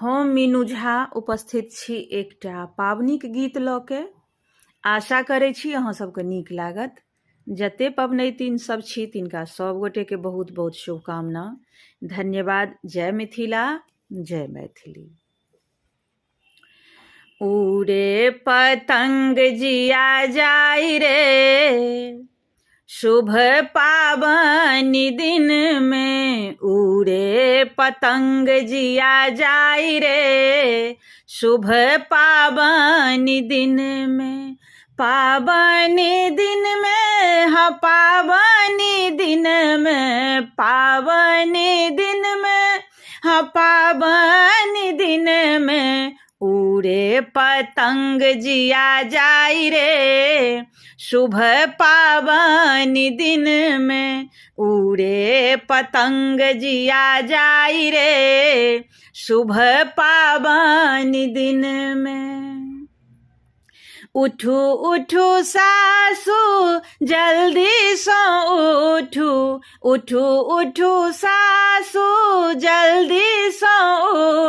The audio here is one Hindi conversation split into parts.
हम मीनू झा उपस्थित छी एकटा पाबनिक गीत लऽ के। आशा करै छी अहाँ सबके नीक लागत। जते पबनैतिन सब छी तिनका सब गोटेके बहुत बहुत शुभकामना। धन्यवाद। जय मिथिला, जय मैथिली। उड़े पतंग जिया जाई रे, शुभ पावनी दिन में। उड़े पतंग जिया जाई रे, शुभ पावनी दिन में। पावनी दिन में, हाँ पावनी दिन में, पावनी दिन में, हाँ पावनी दिन में। उड़े पतंग जिया जाई रे, शुभ पावनी दिन में। उड़े पतंग जिया जाई रे, शुभ पावनी दिन में। उठू उठू सासू जल्दी सो उठू, उठू उठू सासू जल्दी सो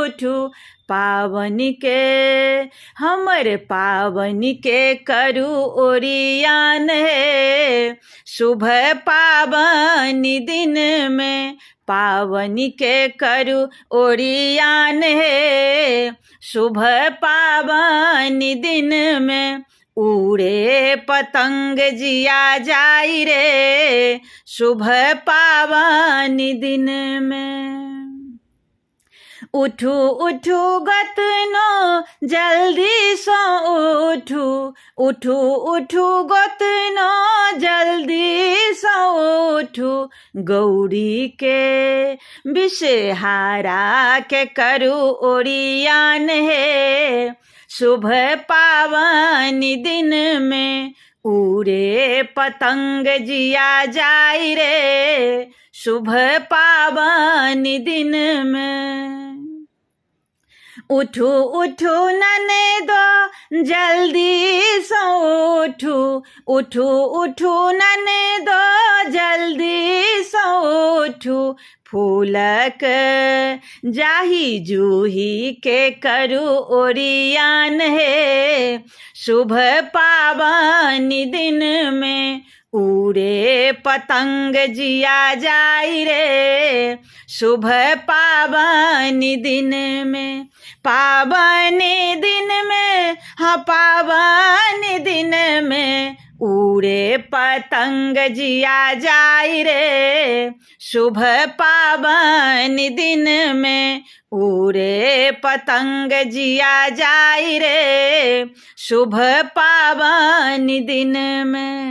उठू। पावनी के, हमर पावनी के करू ओरियान है, शुभ पावनी दिन में। पावनी के करू ओरियान है, शुभ पावनी दिन में। उड़े पतंग जिया जाई रे, शुभ पावनी दिन में। उठू उठू गोतनो जल्दी सो उठू, उठू उठू गोतनो जल्दी सो उठू। गौरी के विषहारा के करू ओरियान है, शुभ पावनी दिन में। उड़े पतंग जिया जाई रे, शुभ पावनी दिन में। उठू उठू ननदो जल्दी सो उठू, उठू उठू ननदो जल्दी सो उठू। फूलक जाही जूही के करू ओरियान है, शुभ पावनी दिन में। उड़े पतंग जिया जाई रे, शुभ पावनी दिन में। पावनी दिन में, हाँ पावनी दिन में। उड़े पतंग जिया जाई रे, शुभ पावनी दिन में। उड़े पतंग जिया जाई रे, शुभ पावनी दिन में।